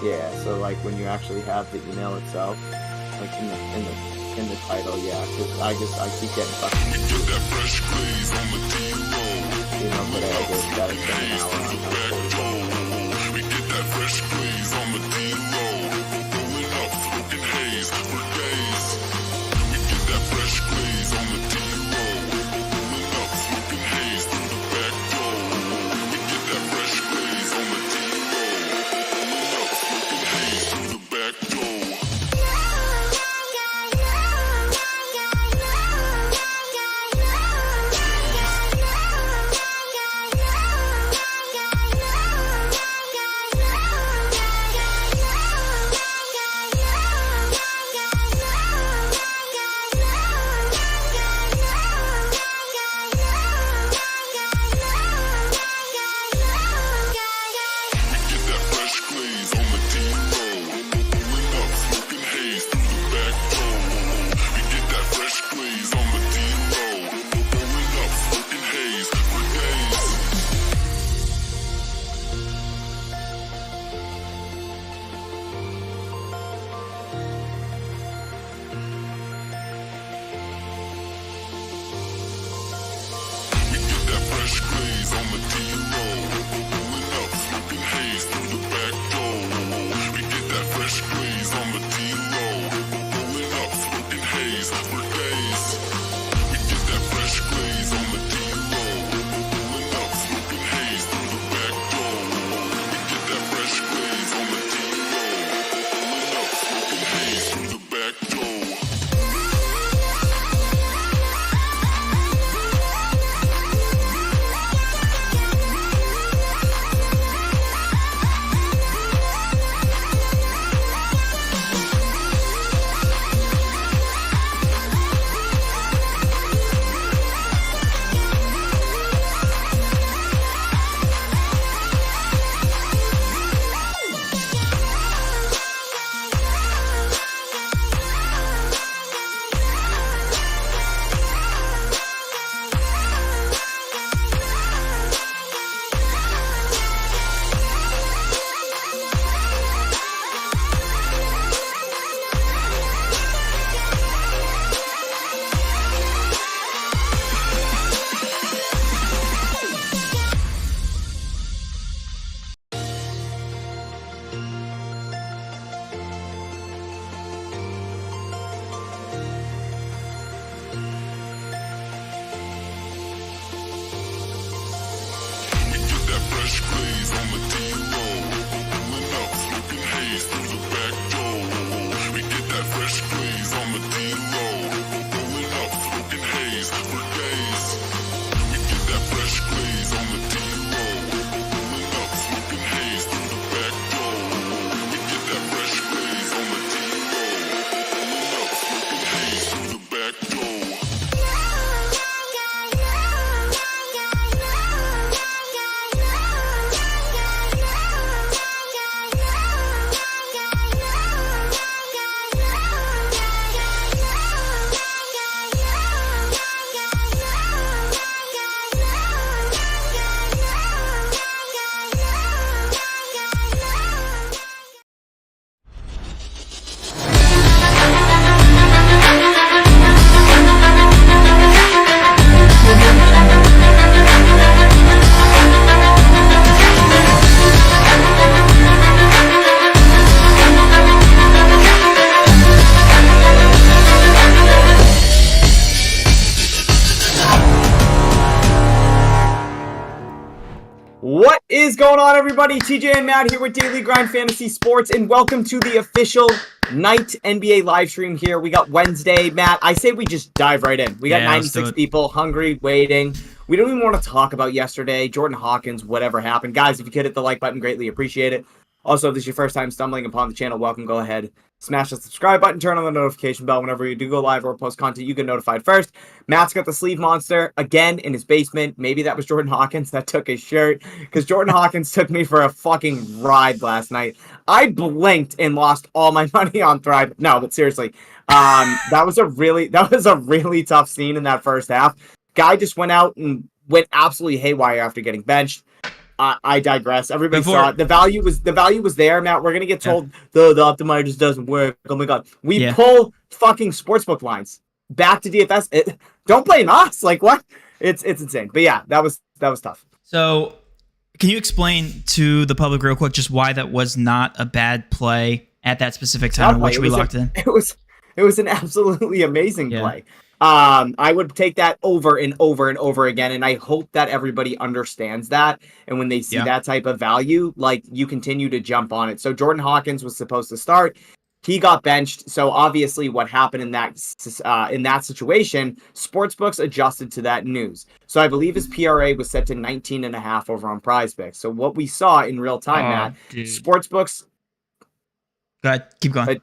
Yeah, so like when you actually have the email itself, like in the title, yeah, because I keep getting fucking confused. You know, today I did that it's been an hour on like 45 minutes. We get that fresh glaze on the D-low. Rolling up, smoking haze for days. We get that fresh glaze on the D-low. Rolling up, smoking haze through the back door. We get that fresh glaze on the D-low. Rolling up, smoking haze through the back door. What is going on, everybody? TJ and Matt here with Daily Grind Fantasy Sports, and welcome to the official night NBA live stream here. We got Wednesday. Matt, I say we just dive right in. We got 96 people hungry, waiting. We don't even want to talk about yesterday, Jordan Hawkins, whatever happened. Guys, if you could hit the like button, greatly appreciate it. Also, if this is your first time stumbling upon the channel, welcome. Go ahead, smash the subscribe button, turn on the notification bell. Whenever you do go live or post content, you get notified first. Matt's got the sleeve monster again in his basement. Maybe that was Jordan Hawkins that took his shirt, because Jordan Hawkins took me for a fucking ride last night. I blinked and lost all my money on Thrive. No, but seriously, that was a really tough scene in that first half. Guy just went out and went absolutely haywire after getting benched. I digress. Everybody saw Before, it. The value was there, Matt. We're gonna get yeah, told the optimizer just doesn't work. Oh my god. We yeah. pull fucking sportsbook lines back to DFS. Don't blame us. Like what? It's insane. But yeah, that was tough. So, can you explain to the public real quick just why that was not a bad play at that specific time in which we locked in? It was an absolutely amazing Yeah. play. I would take that over and over and over again, and I hope that everybody understands that. And when they see Yeah. that type of value, like you continue to jump on it. So Jordan Hawkins was supposed to start. He got benched. So obviously, what happened in that situation, sportsbooks adjusted to that news. So I believe his PRA was set to 19.5 over on Prizepicks. So what we saw in real time, Matt, Dude. sportsbooks Go ahead. Keep going.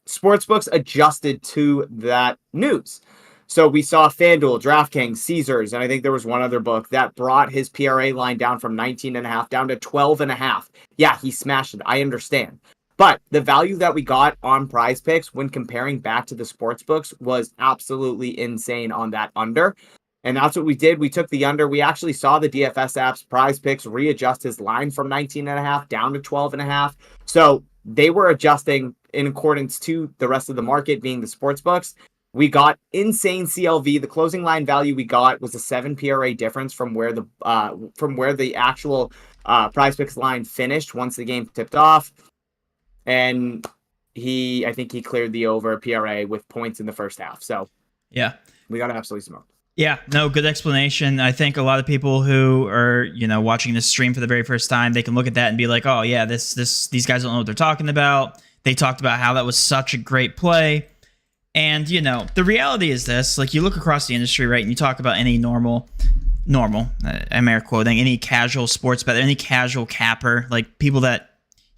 sportsbooks adjusted to that news. So we saw FanDuel, DraftKings, Caesars, and I think there was one other book that brought his PRA line down from 19.5 down to 12.5. Yeah, he smashed it. I understand. But the value that we got on Prizepicks when comparing back to the sportsbooks was absolutely insane on that under. And that's what we did. We took the under. We actually saw the DFS apps, Prizepicks, readjust his line from 19.5 down to 12.5. So they were adjusting in accordance to the rest of the market, being the sportsbooks. We got insane CLV. The closing line value we got was a 7 PRA difference from where the actual Prizepicks line finished once the game tipped off. And I think he cleared the over PRA with points in the first half. So Yeah. we got absolutely smoked. Yeah, no, good explanation. I think a lot of people who are, watching this stream for the very first time, they can look at that and be like, "Oh yeah, these guys don't know what they're talking about." They talked about how that was such a great play. And, the reality is this, like you look across the industry, right, and you talk about any normal, I'm air quoting, any casual sports bet, any casual capper, like people that,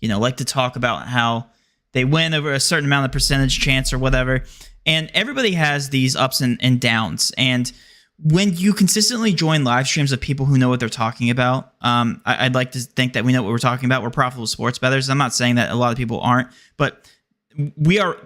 like to talk about how they win over a certain amount of percentage chance or whatever. And everybody has these ups and downs. And when you consistently join live streams of people who know what they're talking about, I'd like to think that we know what we're talking about. We're profitable sports bettors. I'm not saying that a lot of people aren't, but we are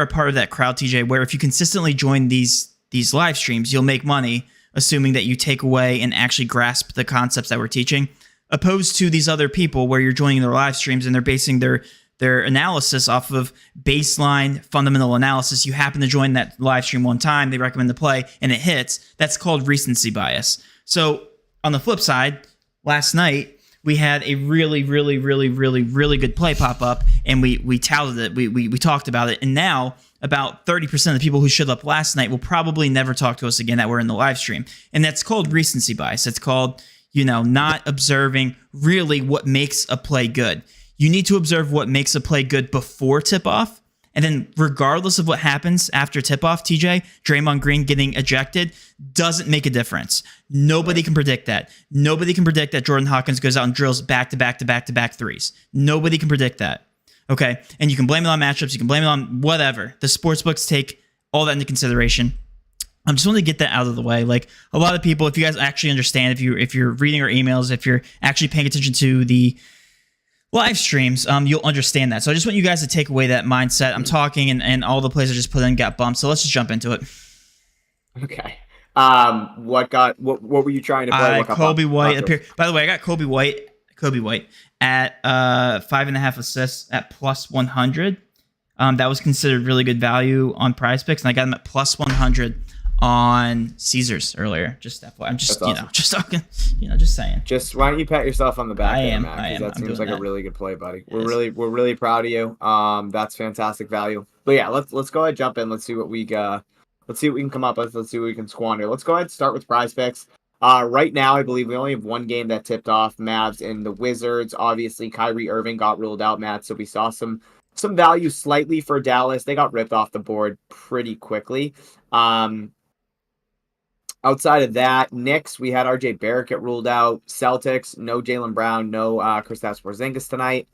a part of that crowd, TJ, where if you consistently join these live streams, you'll make money, assuming that you take away and actually grasp the concepts that we're teaching, opposed to these other people where you're joining their live streams and they're basing their analysis off of baseline fundamental analysis. You happen to join that live stream one time, they recommend the play, and it hits. That's called recency bias. So on the flip side, last night we had a really, really, really, really, really good play pop up, and we touted it. We talked about it, and now about 30% of the people who showed up last night will probably never talk to us again that were in the live stream, and that's called recency bias. It's called not observing really what makes a play good. You need to observe what makes a play good before tip-off. And then regardless of what happens after tip-off, TJ, Draymond Green getting ejected doesn't make a difference. Nobody can predict that. Nobody can predict that Jordan Hawkins goes out and drills back-to-back-to-back-to-back threes. Nobody can predict that. Okay? And you can blame it on matchups. You can blame it on whatever. The sportsbooks take all that into consideration. I just want to get that out of the way. Like a lot of people, if you guys actually understand, if you're reading our emails, if you're actually paying attention to the live streams, you'll understand that. So I just want you guys to take away that mindset. I'm talking and all the plays I just put in got bumped. So let's just jump into it. Okay. What were you trying to play? Kobe White appeared. By the way, I got Kobe White at 5.5 assists at plus 100. That was considered really good value on Prizepicks, and I got him at plus 100 on Caesars earlier. Just FYI. I'm just awesome. just talking, just saying. Just why don't you pat yourself on the back? I there, am. Matt, I am. That seems like a really good play, buddy. It We're really proud of you. That's fantastic value. But yeah, let's go ahead and jump in. Let's see what we can come up with. Let's see what we can squander. Let's go ahead and start with Prizepicks. Right now, I believe we only have one game that tipped off, Mavs and the Wizards. Obviously, Kyrie Irving got ruled out, Matt. So we saw some value slightly for Dallas. They got ripped off the board pretty quickly. Outside of that, Knicks, we had RJ Barrett get ruled out. Celtics, no Jaylen Brown, no Kristaps Porzingis tonight.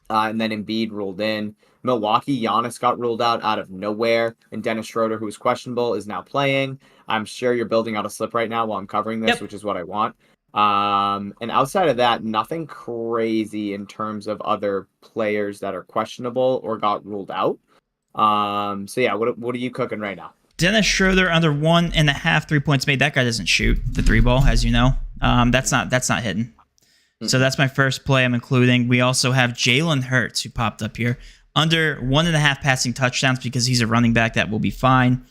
And then Embiid ruled in. Milwaukee, Giannis got ruled out of nowhere. And Dennis Schroeder, who was questionable, is now playing. I'm sure you're building out a slip right now while I'm covering this, which is what I want. And outside of that, nothing crazy in terms of other players that are questionable or got ruled out. So yeah, what are you cooking right now? Dennis Schroeder under 1.5 3 points made. That guy doesn't shoot the three ball, as you know. That's not hitting. So that's my first play I'm including. We also have Jalen Hurts, who popped up here. Under 1.5 passing touchdowns because he's a running back. That will be fine.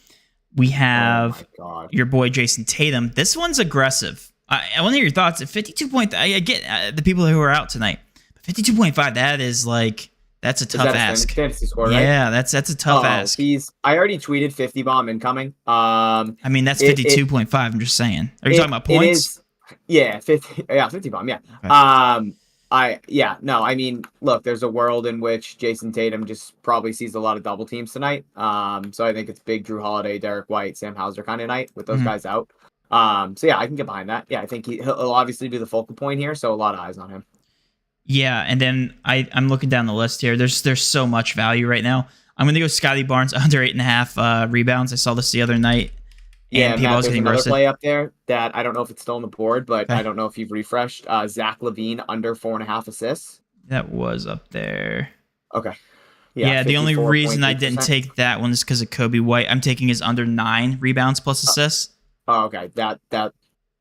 We have your boy Jason Tatum. This one's aggressive. I want to hear your thoughts. At 52 point, I get the people who are out tonight. But 52.5, that is like, that's a tough ask. Fantasy score, right? Yeah, that's a tough ask. I already tweeted 50 bomb incoming. I mean, that's 52.5. I'm just saying. Are you talking about points? Yeah, 50 bomb. Yeah. Okay. I mean, look, there's a world in which Jason Tatum just probably sees a lot of double teams tonight. So I think it's big Drew Holiday, Derek White, Sam Hauser kind of night with those guys out. So yeah, I can get behind that. Yeah, I think he'll obviously be the focal point here, so a lot of eyes on him. Yeah, and then I'm looking down the list here. There's so much value right now. I'm going to go Scotty Barnes under 8.5 rebounds. I saw this the other night. Yeah, Matt, there's another play up there that I don't know if it's still on the board, but I don't know if you've refreshed. Zach LaVine under 4.5 assists. That was up there. Okay. Yeah, the only reason I didn't take that one is because of Kobe White. I'm taking his under 9 rebounds plus assists. Oh, okay. That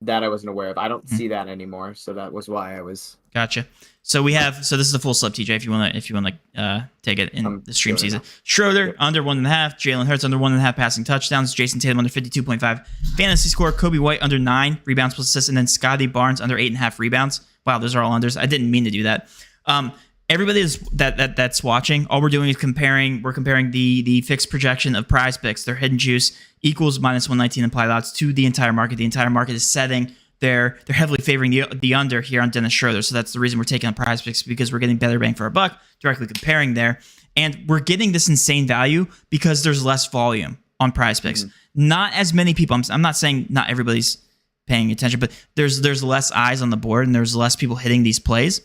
I wasn't aware of. I don't see that anymore, so that was why I was. Gotcha. So this is a full slip, TJ. If you want to take it in the stream season. Schroeder under 1.5, Jalen Hurts under 1.5 passing touchdowns, Jason Tatum under 52.5 fantasy score, Kobe White under 9 rebounds plus assists, and then Scotty Barnes under 8.5 rebounds. Wow, those are all unders. I didn't mean to do that. Everybody that's watching, all we're doing is comparing the fixed projection of Prizepicks, their hidden juice equals -119 implied odds to the entire market. The entire market is setting. They're heavily favoring the under here on Dennis Schroeder. So that's the reason we're taking on Prizepicks, because we're getting better bang for our buck, directly comparing there. And we're getting this insane value because there's less volume on Prizepicks. Not as many people. I'm not saying not everybody's paying attention, but there's less eyes on the board and there's less people hitting these plays.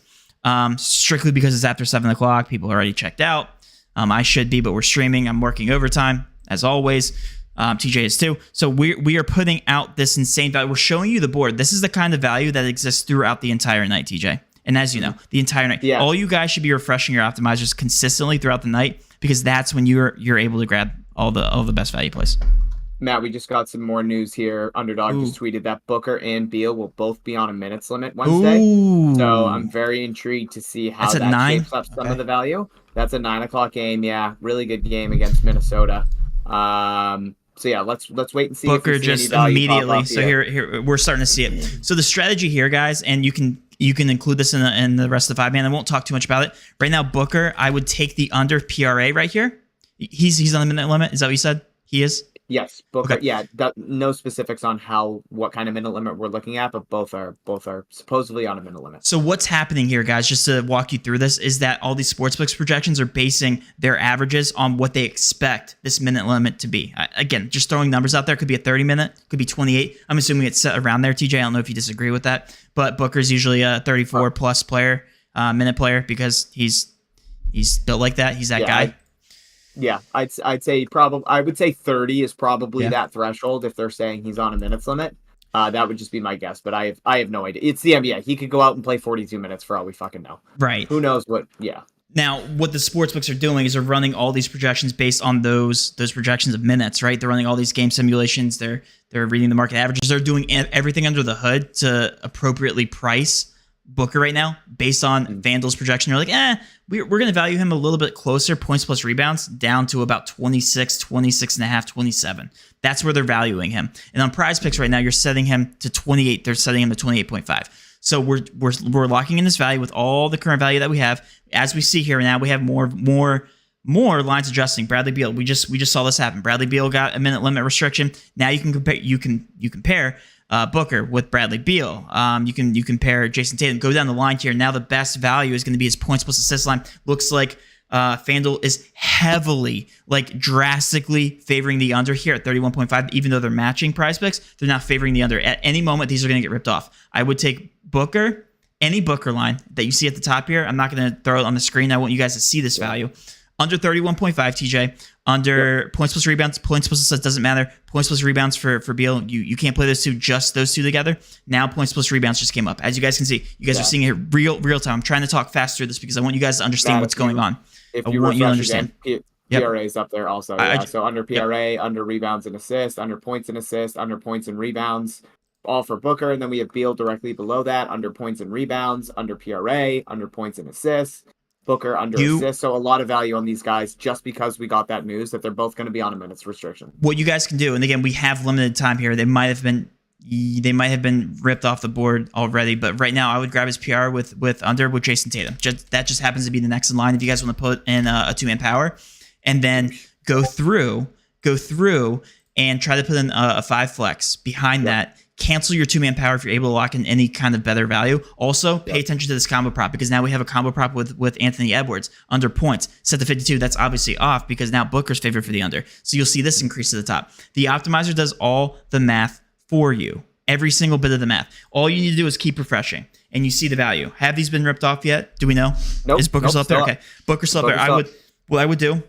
Strictly because it's after 7 o'clock. People are already checked out. I should be, but we're streaming. I'm working overtime, as always. TJ is too. So we are putting out this insane value. We're showing you the board. This is the kind of value that exists throughout the entire night, TJ. And as you know, the entire night. Yeah. All you guys should be refreshing your optimizers consistently throughout the night, because that's when you're able to grab all the best value plays. Matt, we just got some more news here. Underdog just tweeted that Booker and Beal will both be on a minutes limit Wednesday. So I'm very intrigued to see how that shapes up some of the value. That's a 9 o'clock game. Yeah, really good game against Minnesota. So yeah, let's wait and see. Booker if just immediately. So here we're starting to see it. So the strategy here, guys, and you can include this in the rest of the 5-man. I won't talk too much about it right now. Booker, I would take the under PRA right here. He's on the minute limit. Is that what you said? He is. Yes, Booker. Okay. Yeah, no specifics on what kind of minute limit we're looking at, but both are supposedly on a minute limit. So what's happening here, guys, just to walk you through this, is that all these sportsbooks projections are basing their averages on what they expect this minute limit to be. Again, just throwing numbers out there. Could be a 30-minute, could be 28. I'm assuming it's set around there, TJ. I don't know if you disagree with that, but Booker's usually a 34-plus player, minute player, because he's built like that. He's that guy. I'd say I would say 30 is probably that threshold if they're saying he's on a minutes limit. That would just be my guess, but I have no idea. It's the NBA. He could go out and play 42 minutes for all we fucking know. Right. Who knows what? Yeah. Now, what the sportsbooks are doing is they're running all these projections based on those projections of minutes, right? They're running all these game simulations. They're reading the market averages. They're doing everything under the hood to appropriately price Booker right now based on FanDuel's projection. You're like, we're going to value him a little bit closer, points plus rebounds, down to about 26, 26.5, 27. That's where they're valuing him. And on Prizepicks right now, you're setting him to 28. They're setting him to 28.5. So we're locking in this value with all the current value that we have. As we see here now, we have more lines adjusting. Bradley Beal, we just saw this happen. Bradley Beal got a minute limit restriction. Now you can compare Booker with Bradley Beal. You compare Jason Tatum. Go down the line here. Now the best value is going to be his points plus assist line. Looks like FanDuel is heavily, drastically favoring the under here at 31.5. Even though they're matching Prizepicks, they're not favoring the under. At any moment, these are going to get ripped off. I would take Booker, any Booker line that you see at the top here. I'm not going to throw it on the screen. I want you guys to see this value. Under 31.5, TJ. Under points plus rebounds, points plus assists, doesn't matter. Points plus rebounds for Beal, you can't play those two together. Now points plus rebounds just came up. As you guys can see, you guys are seeing it real time. I'm trying to talk fast through this because I want you guys to understand what's going on. If you want you to understand. PRA is up there also. So under PRA, under rebounds and assists, under points and assists, under points and rebounds. all for Booker, and then we have Beal directly below that, under points and rebounds, under PRA, under points and assists. Booker under assists, so a lot of value on these guys just because we got that news that they're both going to be on a minutes restriction. What you guys can do, and again, we have limited time here. They might have been ripped off the board already, but right now I would grab his PR with under with Jason Tatum. That just happens to be the next in line if you guys want to put in a 2-man power, and then go through and try to put in a 5 flex behind that. Cancel your 2-man power if you're able to lock in any kind of better value. Also, pay attention to this combo prop because now we have a combo prop with Anthony Edwards under points set to 52. That's obviously off because now Booker's favored for the under. So you'll see this increase to the top. The optimizer does all the math for you. Every single bit of the math. All you need to do is keep refreshing and you see the value. Have these been ripped off yet? Do we know? Nope. Is Booker still up there? Okay. Booker's still up there. What I would do,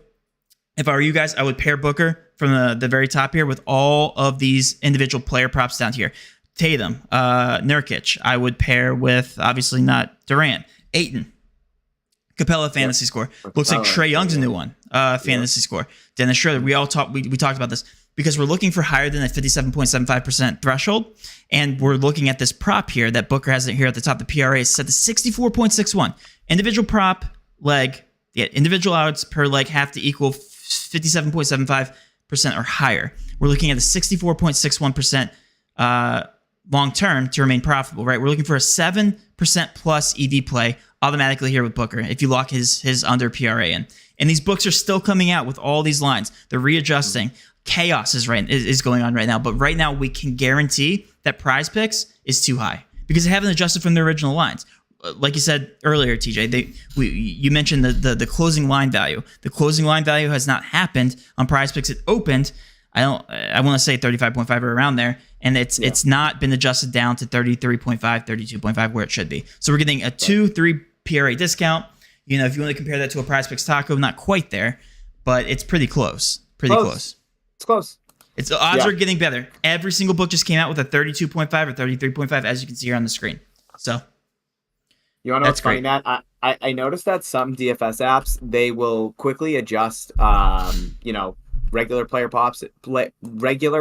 if I were you guys, I would pair Booker from the very top here with all of these individual player props down here. Tatum, Nurkic, I would pair with, obviously not Durant, Ayton, Capella fantasy score. Looks like Trae Young's a new one, fantasy score. Dennis Schroeder, we talked about this because we're looking for higher than a 57.75% threshold, and we're looking at this prop here that Booker has here at the top. The PRA is set to 64.61. Individual prop leg, individual odds per leg have to equal 57.75% or higher. We're looking at a 64.61% long term to remain profitable, right? We're looking for a 7% plus EV play automatically here with Booker if you lock his under PRA in. And these books are still coming out with all these lines. They're readjusting. Chaos is going on right now. But right now we can guarantee that Prizepicks is too high because they haven't adjusted from the original lines. Like you said earlier, TJ, you mentioned the closing line value. The closing line value has not happened on Prizepicks. It opened, I want to say 35.5 or around there, and it's not been adjusted down to 33.5, 32.5 where it should be. So we're getting a 2-3 PRA discount. You know, if you want to compare that to a Prizepicks taco, not quite there, but it's pretty close. Close. It's close. The odds are getting better. Every single book just came out with a 32.5 or 33.5, as you can see here on the screen. So. You want to know what's funny, Matt? I noticed that some DFS apps, they will quickly adjust, regular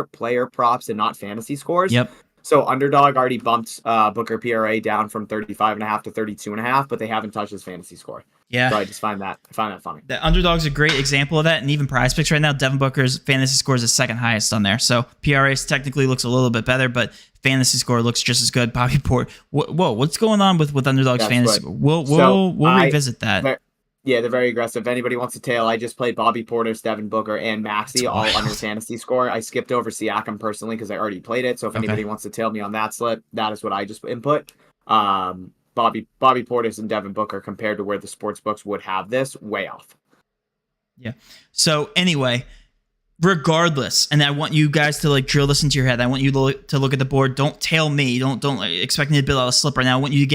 player props and not fantasy scores. Yep. So Underdog already bumped Booker PRA down from 35.5 to 32.5, but they haven't touched his fantasy score. Yeah. So I just find that funny. The Underdog's a great example of that, and even Prizepicks right now, Devin Booker's fantasy score is the second highest on there. So PRA technically looks a little bit better, but fantasy score looks just as good. Bobby Porter. Whoa, what's going on with Underdog's fantasy score? We'll revisit that. They're very aggressive. If anybody wants to tail, I just played Bobby Portis, Devin Booker, and Maxey all under fantasy score. I skipped over Siakam personally because I already played it. So if anybody wants to tail me on that slip, that is what I just input. Bobby Portis and Devin Booker compared to where the sports books would have this, way off. Yeah. So anyway, regardless, and I want you guys to drill this into your head. I want you to look at the board. Don't tail me. Don't expect me to build out a slip right now. I want you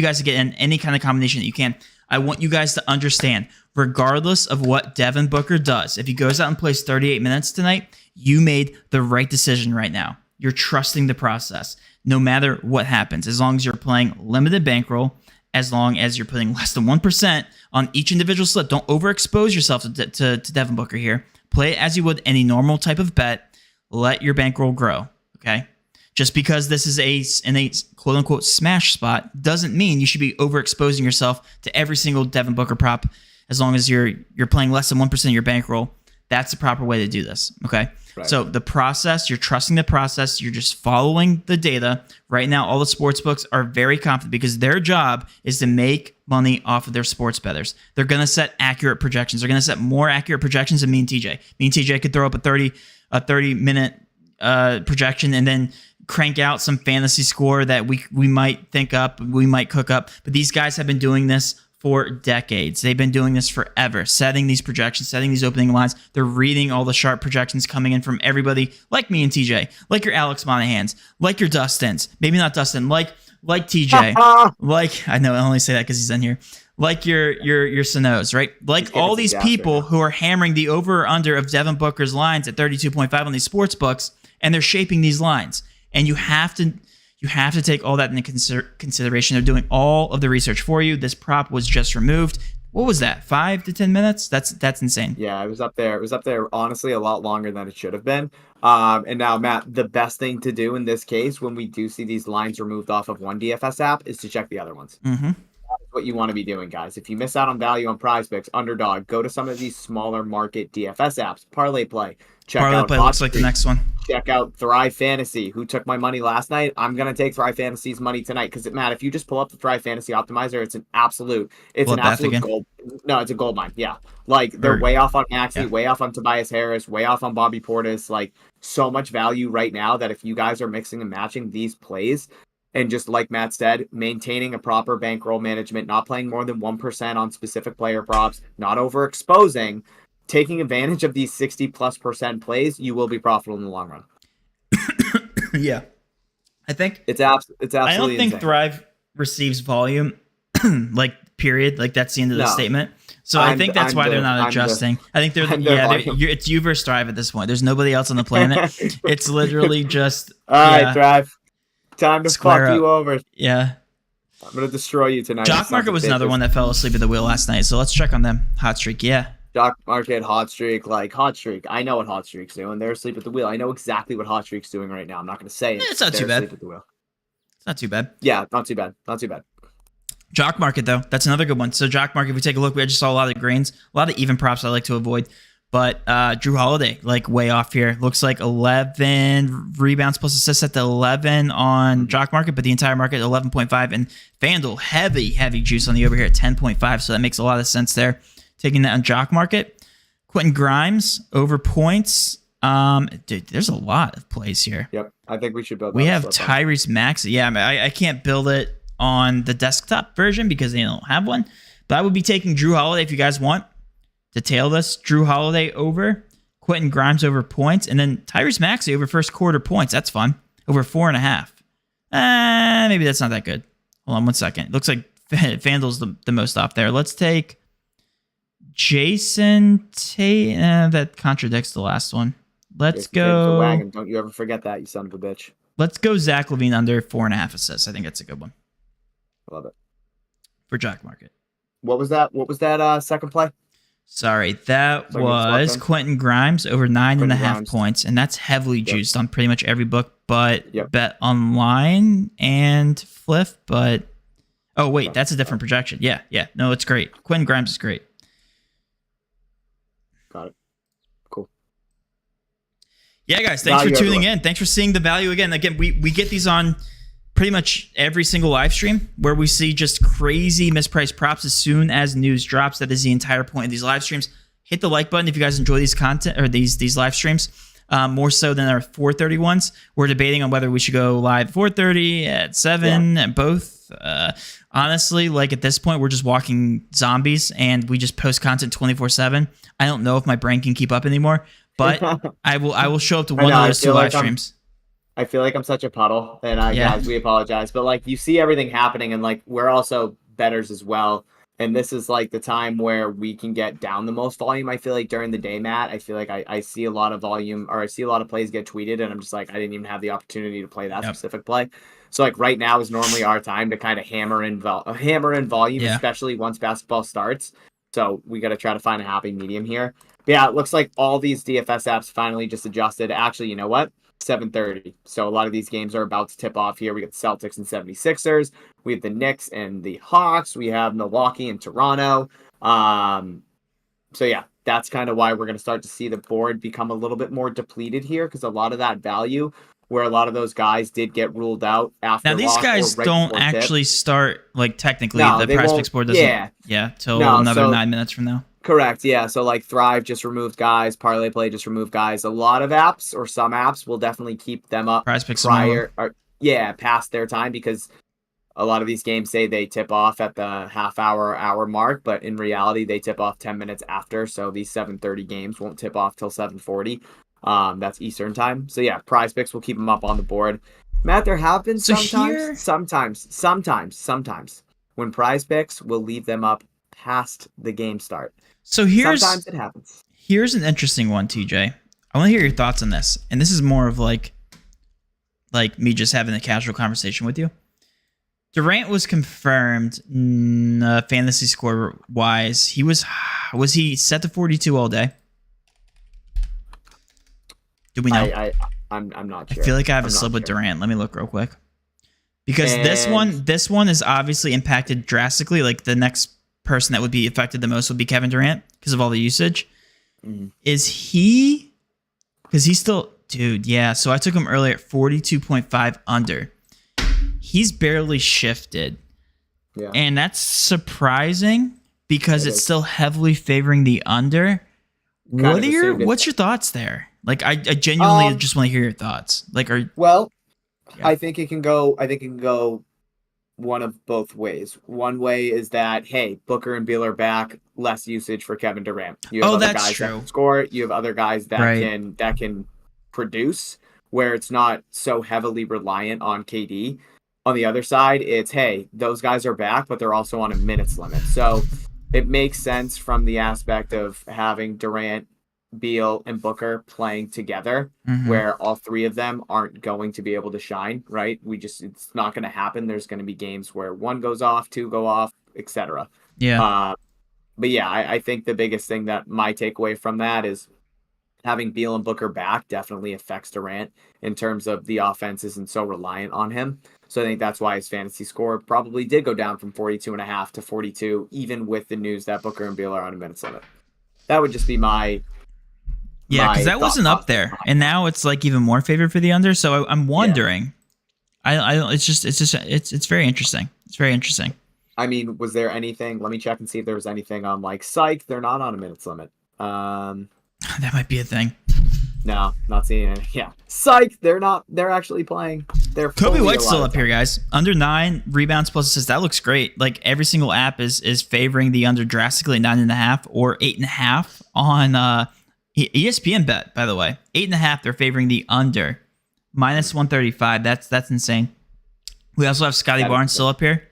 guys to get in any kind of combination that you can. I want you guys to understand, regardless of what Devin Booker does, if he goes out and plays 38 minutes tonight, you made the right decision right now. You're trusting the process, no matter what happens. As long as you're playing limited bankroll, as long as you're putting less than 1% on each individual slip, don't overexpose yourself to Devin Booker here. Play it as you would any normal type of bet. Let your bankroll grow, okay? Just because this is in a quote-unquote smash spot doesn't mean you should be overexposing yourself to every single Devin Booker prop. As long as you're playing less than 1% of your bankroll, that's the proper way to do this, okay? Right. So the process, you're trusting the process. You're just following the data. Right now, all the sports books are very confident because their job is to make money off of their sports bettors. They're going to set accurate projections. They're going to set more accurate projections than me and TJ. Me and TJ could throw up a 30-minute projection and then crank out some fantasy score that we might think up, we might cook up. But these guys have been doing this for decades. They've been doing this forever, setting these projections, setting these opening lines. They're reading all the sharp projections coming in from everybody like me and TJ, like your Alex Monahans, like your Dustins, maybe not Dustin, like TJ, like, I know I only say that because he's in here, like your Sano's, right? Like all these people who are hammering the over or under of Devin Booker's lines at 32.5 on these sports books, and they're shaping these lines. And you have to take all that into consideration. They're doing all of the research for you. This prop was just removed. What was that? 5 to 10 minutes? That's insane. Yeah, it was up there. It was up there, honestly, a lot longer than it should have been. And now, Matt, the best thing to do in this case, when we do see these lines removed off of one DFS app, is to check the other ones. Mm-hmm. That's what you want to be doing, guys. If you miss out on value on Prizepicks, Underdog, go to some of these smaller market DFS apps. Parlay Play. Check Parlay out Play Hot looks like the Streak. next one. Check out Thrive Fantasy, who took my money last night. I'm going to take Thrive Fantasy's money tonight because, Matt, if you just pull up the Thrive Fantasy Optimizer, it's an absolute gold. No, it's a gold mine. Yeah. Like, they're way off on Maxey, way off on Tobias Harris, way off on Bobby Portis. Like, so much value right now that if you guys are mixing and matching these plays, and just like Matt said, maintaining a proper bankroll management, not playing more than 1% on specific player props, not overexposing, taking advantage of these 60+% plays, you will be profitable in the long run. Yeah. I think it's absolutely I don't think insane. Thrive receives volume, like, period. Like, that's the end of the statement. So I think that's why they're not adjusting. I think it's you versus Thrive at this point. There's nobody else on the planet. It's literally just all right, Thrive. Time to fuck you over. Yeah. I'm gonna destroy you tonight. Jock Market was another one that fell asleep at the wheel last night. So let's check on them. Hot Streak, yeah. Jock Market, Hot Streak, Hot Streak. I know what Hot Streak's doing. They're asleep at the wheel. I know exactly what Hot Streak's doing right now. I'm not gonna say it. It's not too bad. It's not too bad. Yeah, not too bad. Not too bad. Jock Market, though, that's another good one. So Jock Market, if we take a look, we just saw a lot of greens, a lot of even props I like to avoid. But Drew Holiday, like, way off here. Looks like 11 rebounds plus assists at the 11 on Jock Market, but the entire market 11.5. And FanDuel, heavy juice on the over here at 10.5. So that makes a lot of sense there. Taking that on Jock Market. Quentin Grimes, over points. Dude, there's a lot of plays here. Yep, I think we should build that. We have Tyrese Maxey. Yeah, I can't build it on the desktop version because they don't have one. But I would be taking Drew Holiday if you guys want to tail this. Drew Holiday over, Quentin Grimes over points, and then Tyrese Maxey over first quarter points. That's fun. Over 4.5. Maybe that's not that good. Hold on 1 second. It looks like FanDuel's the most off there. Let's take Jason Tate. That contradicts the last one. Let's go. Wagon. Don't you ever forget that, you son of a bitch. Let's go Zach LaVine under 4.5 assists. I think that's a good one. I love it. For Jock Market. What was that? What was that second play? Sorry, that was Quentin Grimes over 9.5 points, and that's heavily juiced on pretty much every book but Bet Online and Fliff. But oh wait, that's a different projection. Yeah, no, it's great. Quentin Grimes is great. Got it. Cool. Yeah, guys, thanks for tuning in. Thanks for seeing the value again. Again, we get these on pretty much every single live stream where we see just crazy mispriced props as soon as news drops. That is the entire point of these live streams. Hit the like button if you guys enjoy these content or these live streams. More so than our 4:30 ones. We're debating on whether we should go live 4:30 at 7 and both. Honestly, like, at this point, we're just walking zombies and we just post content 24/7. I don't know if my brain can keep up anymore, but I will show up to one of those two live streams. I feel like I'm such a puddle, and guys, we apologize. But, like, you see everything happening, and, like, we're also bettors as well. And this is, like, the time where we can get down the most volume, I feel like, during the day, Matt. I feel like I see a lot of volume, or I see a lot of plays get tweeted, and I'm just like, I didn't even have the opportunity to play that specific play. So, like, right now is normally our time to kind of hammer in volume, especially once basketball starts. So we got to try to find a happy medium here. But yeah, it looks like all these DFS apps finally just adjusted. Actually, you know what? 7:30. So a lot of these games are about to tip off here. We got the Celtics and 76ers. We have the Knicks and the Hawks. We have Milwaukee and Toronto. So yeah, that's kind of why we're going to start to see the board become a little bit more depleted here, because a lot of that value, where a lot of those guys did get ruled out after. Now these guys don't actually start, like, technically the Prizepicks board doesn't. Till another 9 minutes from now. Correct, yeah. So, like, Thrive just removed guys, Parlay Play just removed guys. A lot of apps, or some apps, will definitely keep them up Prizepicks past their time, because a lot of these games say they tip off at the hour mark, but in reality they tip off 10 minutes after. So these 7:30 games won't tip off till 7:40. That's Eastern time. So yeah, Prizepicks will keep them up on the board. Matt, there have been sometimes when Prizepicks will leave them up past the game start. So sometimes it happens. Here's an interesting one, TJ. I want to hear your thoughts on this. And this is more of like me just having a casual conversation with you. Durant was confirmed fantasy score wise. He was he set to 42 all day? Do we know? I'm not I sure. feel like I have I'm a not slip with sure. Durant. Let me look real quick. Because And this one is obviously impacted drastically. Like the next person that would be affected the most would be Kevin Durant because of all the usage. mm, Is he? Because he's still, dude. Yeah. So I took him earlier at 42.5 under. He's barely shifted, yeah, and that's surprising because it it's is. still heavily favoring the under. Kind of assumed it. What's your thoughts there? Like, I genuinely Um, just want to hear your thoughts. Like, well, yeah. I think it can go. I think it can go one of both ways. One way is that, hey, Booker and Beal are back, less usage for Kevin Durant. You have Oh, other that's guys that true. can score. You have other guys Right. that can produce, where it's not so heavily reliant on KD. On the other side, it's, hey, those guys are back, but they're also on a minutes limit. So it makes sense from the aspect of having Durant, Beal, and Booker playing together, Mm-hmm. where all three of them aren't going to be able to shine, right? It's not going to happen. There's going to be games where one goes off, two go off, etc. Yeah. Uh, but yeah, I think the biggest thing that my takeaway from that is having Beal and Booker back definitely affects Durant in terms of the offense isn't so reliant on him. So I think that's why his fantasy score probably did go down from 42 and a half to 42, even with the news that Booker and Beal are on a minutes limit. That would just be Yeah, because my that thought wasn't up process there, behind and that. now it's like even more favored for the under. So I'm Yeah. wondering. It's very interesting. It's very interesting. I mean, was there anything? Let me check and see if there was anything on like psych. They're not on a minutes limit. That might be a thing. No, not seeing it. Yeah, psych. They're not. They're actually playing. They're Kobe fully White's still allotted up here, time. guys. Under 9 rebounds plus assists. That looks great. Like every single app is favoring the under drastically at 9.5 or 8.5 on ESPN bet. By the way, 8.5 they're favoring the under minus 135. That's insane. We also have Scotty That is Barnes still up here.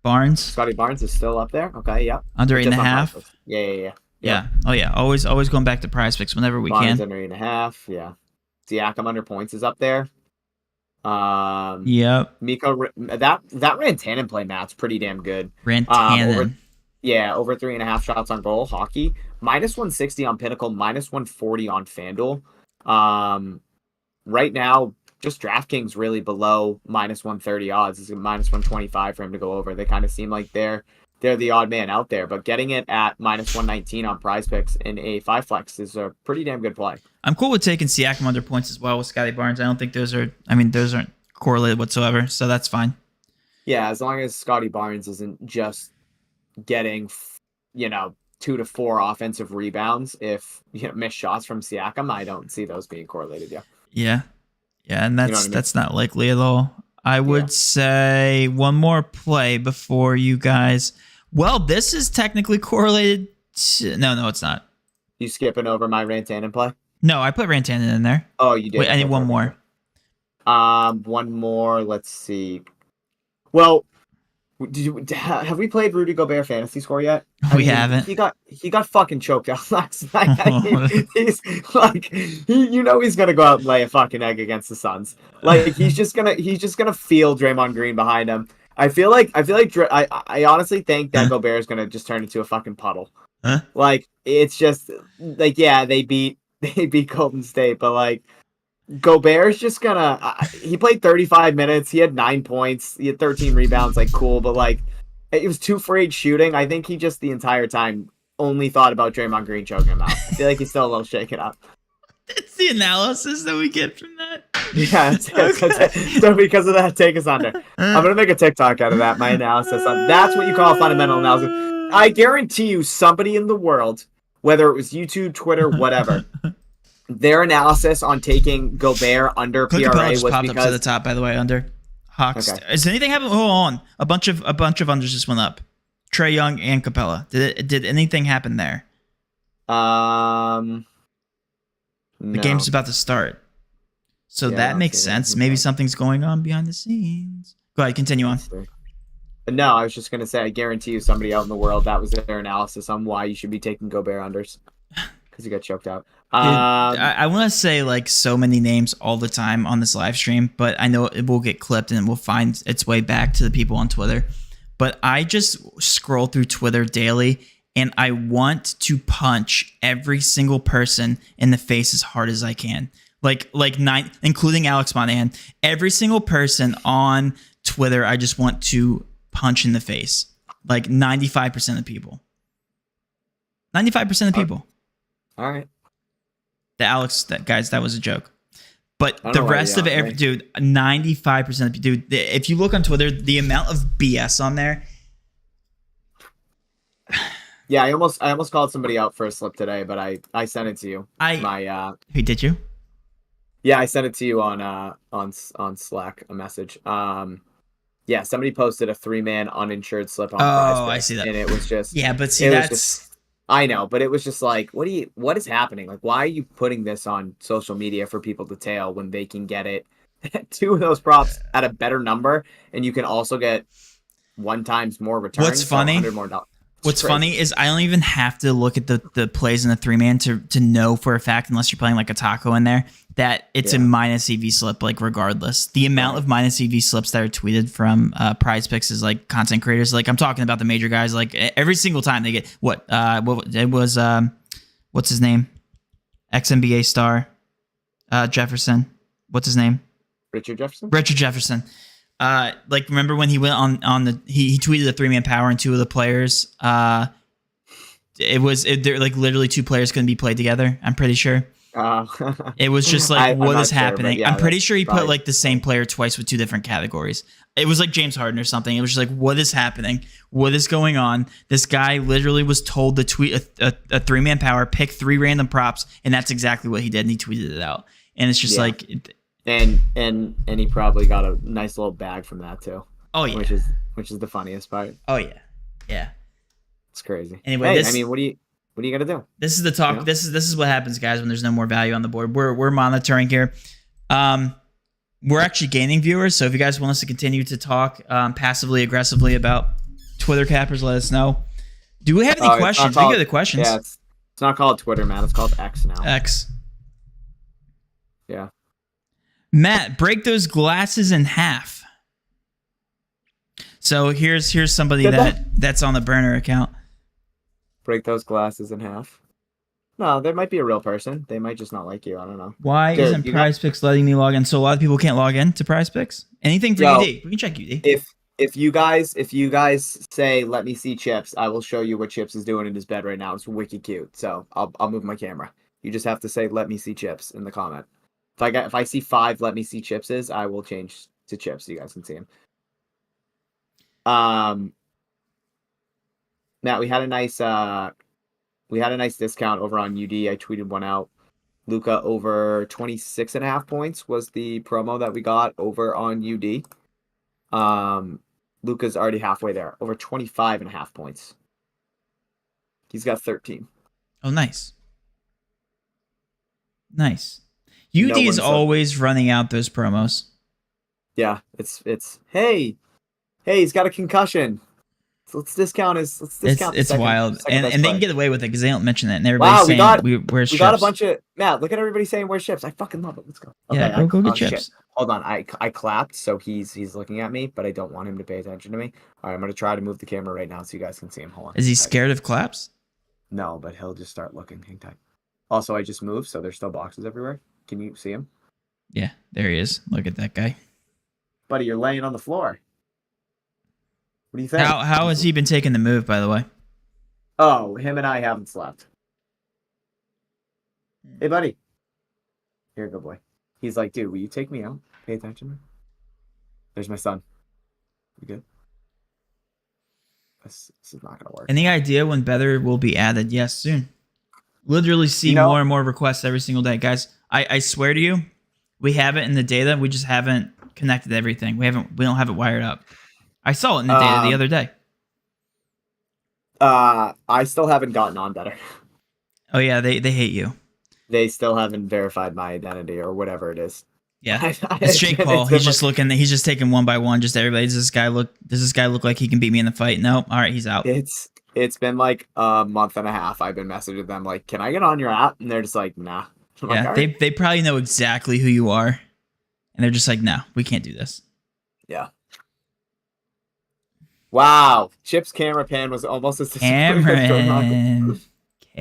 Barnes Scotty Barnes is still up there. Okay, yep. under Just on 8.5. Prize Picks. Yeah. Yeah. Oh yeah. Always going back to Prizepicks whenever we Barnes can. under 8.5. Yeah. Siakam under points is up there. Yep. Miko that Rantanen play Matt's pretty damn good. Over Rantanen. over 3.5 shots on goal. Hockey minus 160 on Pinnacle, minus 140 on FanDuel. Right now, just DraftKings really below minus 130 odds. It's minus 125 for him to go over. They kind of seem like they're the odd man out there, but getting it at minus 119 on Prize Picks in a 5 flex is a pretty damn good play. I'm cool with taking Siakam under points as well with Scotty Barnes. I don't think those are. I mean, those aren't correlated whatsoever, so that's fine. Yeah, as long as Scotty Barnes isn't just getting, 2 to 4 offensive rebounds if missed shots from Siakam, I don't see those being correlated. Yeah, and You know what I mean? that's not likely at all. I would say one more play before you guys. Well, this is technically correlated. No, it's not. You skipping over my Rantanen play? No, I put Rantanen in there. Oh, you did. Wait, I need one more. One more. Let's see. Well, have we played Rudy Gobert fantasy score yet? We haven't. He got fucking choked out last night. He's like, he's gonna go out and lay a fucking egg against the Suns. Like he's just gonna feel Draymond Green behind him. I honestly think that Gobert is gonna just turn into a fucking puddle. Huh? Like it's just like, yeah, they beat Golden State, but like Gobert's just gonna. He played 35 minutes. He had 9 points. He had 13 rebounds. Like cool, but like it was 2 for 8 shooting. I think he just the entire time only thought about Draymond Green choking him out. I feel like he's still a little shaken up. It's the analysis that we get from that. Yeah. So because of that, take us under. I'm gonna make a TikTok out of that. My analysis. That's what you call fundamental analysis. I guarantee you, somebody in the world, whether it was YouTube, Twitter, whatever. Their analysis on taking Gobert under Clint PRA Capella was just popped up to the because top, by the way, under Hawks. Okay. Is anything happen? Hold on. A bunch of unders just went up. Trey Young and Capella. Did anything happen there? The The game's about to start. So Yeah, I that don't makes see that. sense. Maybe Okay. something's going on behind the scenes. Go ahead, continue on. No, I was just gonna say, I guarantee you, somebody out in the world that was their analysis on why you should be taking Gobert unders. because he got choked out. Dude, Um, I want to say like so many names all the time on this live stream, but I know it will get clipped and it will find its way back to the people on Twitter. But I just scroll through Twitter daily and I want to punch every single person in the face as hard as I can. Like nine, including Alex Monahan. Every single person on Twitter, I just want to punch in the face. Like 95% of people. 95% of people. all right. That was a joke. But I don't the know why rest you of it, yelled at me. dude, 95% of dude, if you look on Twitter, the amount of BS on there. Yeah, I almost called somebody out for a slip today, but I sent it to you. Who did you? Yeah, I sent it to you on Slack, a message. Yeah, somebody posted a 3-man uninsured slip on Oh, Prizepicks, I see that. and it was just Yeah, but see, it was that's just I know, but it was just like, what is happening? Like, why are you putting this on social media for people to tail when they can get it 2 of those props at a better number, and you can also get 1 times more returns. What's funny? $100 more dollars. What's funny is I don't even have to look at the plays in the 3-man to know for a fact, unless you're playing like a taco in there, that it's a minus EV slip, like regardless. The amount of minus EV slips that are tweeted from Prizepicks is like content creators. Like I'm talking about the major guys, like every single time they get what it was, what's his name? Ex-NBA star, Jefferson. What's his name? Richard Jefferson? Richard Jefferson. Like remember when he went on the he tweeted a 3-man power and 2 of the players they're like literally 2 players couldn't be played together. I'm pretty sure it was just like what is happening. Yeah, I'm pretty sure he probably put like the same player twice with 2 different categories. It was like James Harden or something. It was just like, what is happening? What is going on? This guy literally was told to tweet a 3-man power, pick 3 random props, and that's exactly what he did, and he tweeted it out. And it's just like and he probably got a nice little bag from that too. Oh yeah. Which is the funniest part. Oh yeah. Yeah. It's crazy. Anyway, I mean, what are you gonna do? This is the talk. You know? This is what happens, guys, when there's no more value on the board. We're monitoring here. We're actually gaining viewers, so if you guys want us to continue to talk passively aggressively about Twitter cappers, let us know. Do we have any questions? We get the questions. Yeah, it's not called Twitter, man. It's called X now. X. Yeah. Matt, break those glasses in half. So here's somebody that's on the burner account. Break those glasses in half. No, there might be a real person. They might just not like you. I don't know. Why isn't Prizepicks letting me log in? So a lot of people can't log in to Prizepicks. Anything for UD? We can check UD. If you guys say let me see Chips, I will show you what Chips is doing in his bed right now. It's wicked cute. So I'll move my camera. You just have to say let me see Chips in the comment. If I see 5 let me see Chipses, I will change to Chips so you guys can see him. Matt, we had a nice discount over on UD. I tweeted one out. Luka over 26.5 points was the promo that we got over on UD. Luka's already halfway there, over 25.5 points. He's got 13. Oh, nice. Nice. UD is always running out those promos. Yeah, it's hey, he's got a concussion. So let's discount. It's wild, and they can get away with it because they don't mention it. And Wow, everybody's saying we where's got a Chips? bunch of Matt. Look at everybody saying where's Chips. I fucking love it. Let's go. Okay, Yeah, go get Chips. Shit. Hold on, I clapped, so he's looking at me, but I don't want him to pay attention to me. All right, I'm gonna try to move the camera right now so you guys can see him. Hold on. Is he scared of claps? No, but he'll just start looking. Hang tight. Also, I just moved, so there's still boxes everywhere. Can you see him? Yeah, there he is. Look at that guy. Buddy, you're laying on the floor. What do you think? How has he been taking the move, by the way? Oh, him and I haven't slept. Hey, buddy. Here, good boy. He's like, dude, will you take me out? Pay attention. There's my son. You good? This is not going to work. Any idea when Better will be added? Yes, soon. Literally see more and more requests every single day. Guys, I swear to you, we have it in the data. We just haven't connected everything. We don't have it wired up. I saw it in the data the other day. I still haven't gotten on Better. Oh yeah, they hate you. They still haven't verified my identity or whatever it is. Yeah, it's Jake Paul. He's just looking. He's just taking one by one. Just everybody. Does this guy look like he can beat me in the fight? No. All right, he's out. It's been like a month and a half. I've been messaging them like, "Can I get on your app?" And they're just like, "Nah." I'm like, Yeah, "All right." they probably know exactly who you are, and they're just like, no, we can't do this. Yeah. Wow. Chip's camera pan was almost as disappointing as Cameron.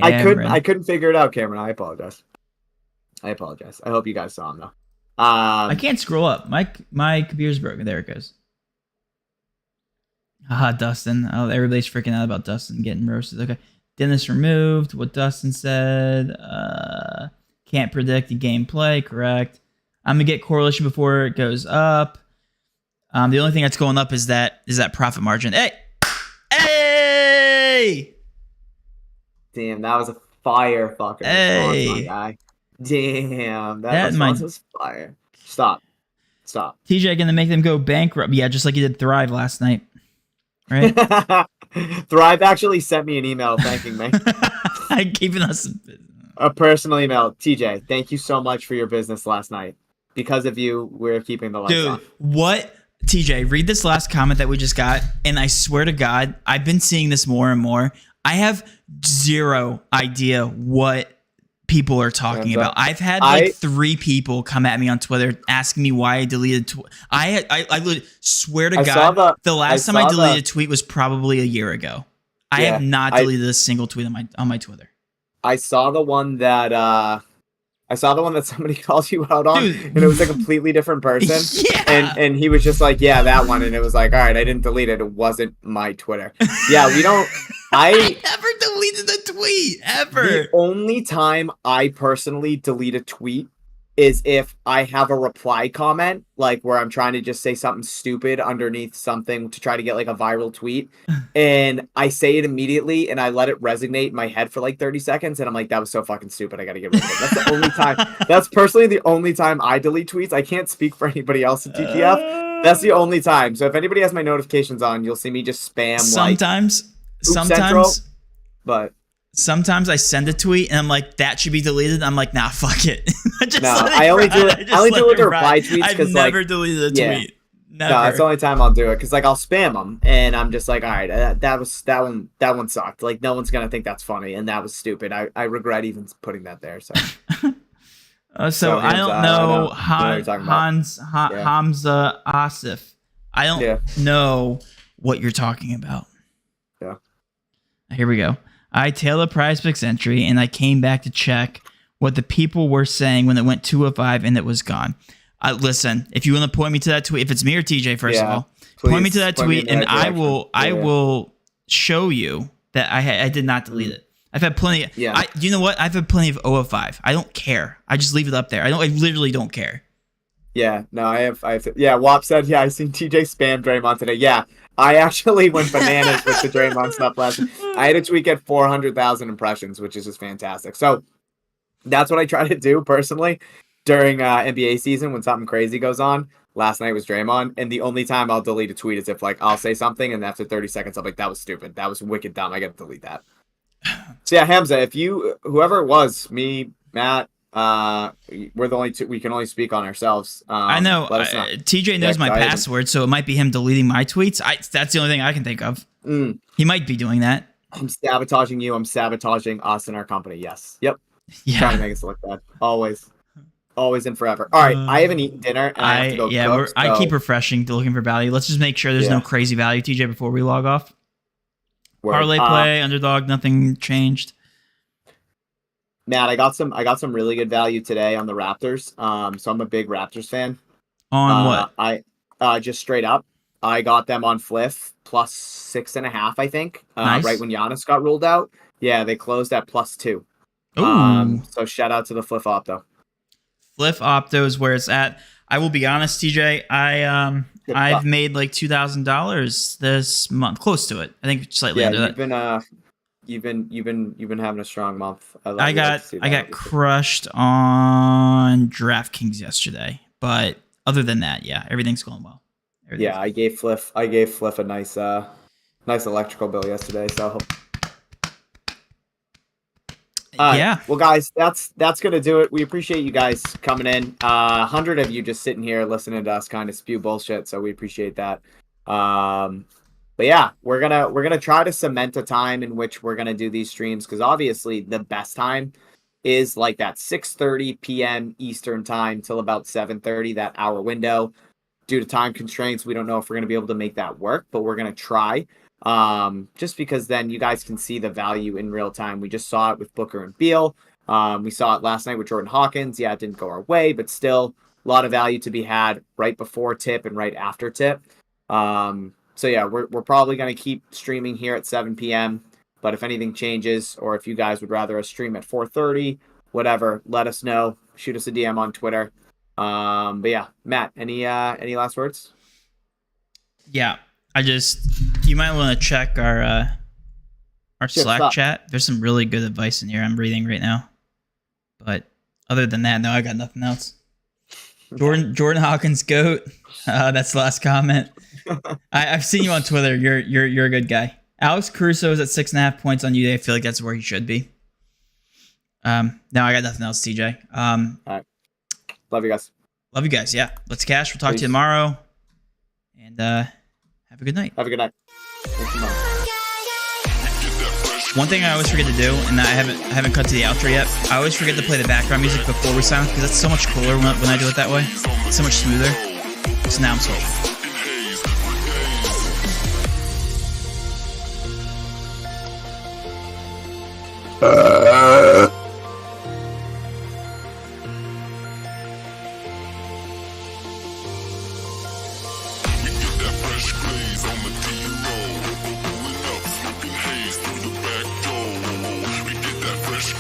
I Cameron. couldn't figure it out, Cameron. I apologize. I hope you guys saw him though. I can't scroll up. My computer's broken. There it goes. Haha, Dustin. Oh, everybody's freaking out about Dustin getting roasted. Okay. Dennis removed. What Dustin said. Can't predict the gameplay. Correct. I'm gonna get correlation before it goes up. The only thing that's going up is that profit margin. Hey, hey, Damn, that was a fire fucking response, my hey. guy. Damn, that That response might was fire. Stop. TJ gonna make them go bankrupt. Yeah, just like he did Thrive last night, right? Thrive actually sent me an email thanking me. Keeping us in business. A personal email. TJ, thank you so much for your business last night. Because of you, we're keeping the lights on. Dude, what? TJ, read this last comment that we just got, and I swear to God, I've been seeing this more and more. I have zero idea what people are talking about. I've had like 3 people come at me on Twitter asking me why I deleted. I literally swear to God, the last time I deleted a tweet was probably a year ago. I have not deleted a single tweet on my Twitter. I saw the one that somebody called you out on, dude, and it was a completely different person. Yeah. And he was just like, yeah, that one. And it was like, all right, I didn't delete it. It wasn't my Twitter. Yeah, we don't. I never deleted a tweet, ever. The only time I personally delete a tweet is if I have a reply comment, like where I'm trying to just say something stupid underneath something to try to get like a viral tweet. And I say it immediately and I let it resonate in my head for like 30 seconds. And I'm like, that was so fucking stupid. I got to get rid of it. That's the only time. That's personally the only time I delete tweets. I can't speak for anybody else at TTF. That's the only time. So if anybody has my notifications on, you'll see me just spam sometimes, but sometimes I send a tweet and I'm like, that should be deleted. I'm like, nah, fuck it. I only do it with the reply tweets. I've never deleted a tweet. Never. No, that's the only time I'll do it because like I'll spam them and I'm just like, all right, that one sucked. Like no one's gonna think that's funny and that was stupid. I regret even putting that there. So. So I don't know Hamza Asif. I don't know what you're talking about. Yeah. Here we go. I tailed a Prizepicks entry and I came back to check what the people were saying when it went 205 and it was gone. Listen, if you want to point me to that tweet, if it's me or TJ, first of all, point me to that tweet and I will show you that I did not delete it. I've had plenty. You know what? I've had plenty of 005. I don't care. I just leave it up there. I literally don't care. Yeah, no, I have. Yeah, Wop said, yeah, I seen TJ spam Draymond today. Yeah, I actually went bananas with the Draymond stuff last night. I had a tweet get 400,000 impressions, which is just fantastic. So that's what I try to do personally during NBA season when something crazy goes on. Last night was Draymond, and the only time I'll delete a tweet is if like I'll say something, and after 30 seconds, I'm like, that was stupid. That was wicked dumb. I got to delete that. So yeah, Hamza, if whoever it was, me, Matt, we're the only two. We can only speak on ourselves. I know. TJ knows my password, so it might be him deleting my tweets. That's the only thing I can think of. He might be doing that. I'm sabotaging you. I'm sabotaging us and our company. Yes. Yep. Yeah. Trying to make us look bad. Always and forever. All right. I haven't eaten dinner. And I have to go cook, I keep refreshing, looking for value. Let's just make sure there's no crazy value, TJ, before we log off. Parlay play, underdog, nothing changed. Matt, I got some really good value today on the Raptors. So I'm a big Raptors fan. On what? I just straight up. I got them on Fliff plus 6.5, I think. Nice. Right when Giannis got ruled out. Yeah, they closed at plus 2. So shout out to the Fliff Opto. Fliff Opto is where it's at. I will be honest, TJ. I've made like $2,000 this month, close to it. I think slightly under that. You've been having a strong month. I got crushed on DraftKings yesterday, but other than that, yeah, everything's going well. I gave Fliff a nice electrical bill yesterday. So well, guys, that's gonna do it. We appreciate you guys coming in. 100 of you just sitting here listening to us kind of spew bullshit, so we appreciate that. But yeah, we're gonna try to cement a time in which we're gonna do these streams, because obviously the best time is like that 6:30 p.m. Eastern time till about 7:30, that hour window. Due to time constraints, we don't know if we're gonna be able to make that work, but we're gonna try. Just because then you guys can see the value in real time. We just saw it with Booker and Beal. We saw it last night with Jordan Hawkins. Yeah, it didn't go our way, but still a lot of value to be had right before tip and right after tip. So yeah, we're probably going to keep streaming here at 7 p.m. But if anything changes, or if you guys would rather us stream at 4:30, whatever, let us know. Shoot us a DM on Twitter. But yeah, Matt, any last words? Yeah, you might want to check our Slack chat. There's some really good advice in here I'm reading right now. But other than that, no, I got nothing else. Jordan Hawkins GOAT. That's the last comment. I've seen you on Twitter. You're a good guy. Alex Caruso is at 6.5 points on UDA. I feel like that's where he should be. No, I got nothing else, TJ. All right. Love you guys. Love you guys. Yeah. Let's cash. We'll talk to you tomorrow. And have a good night. Have a good night. One thing I always forget to do, and I haven't cut to the outro yet, I always forget to play the background music before we sign, because that's so much cooler when I do it that way. It's so much smoother. So now I'm switching. Fresh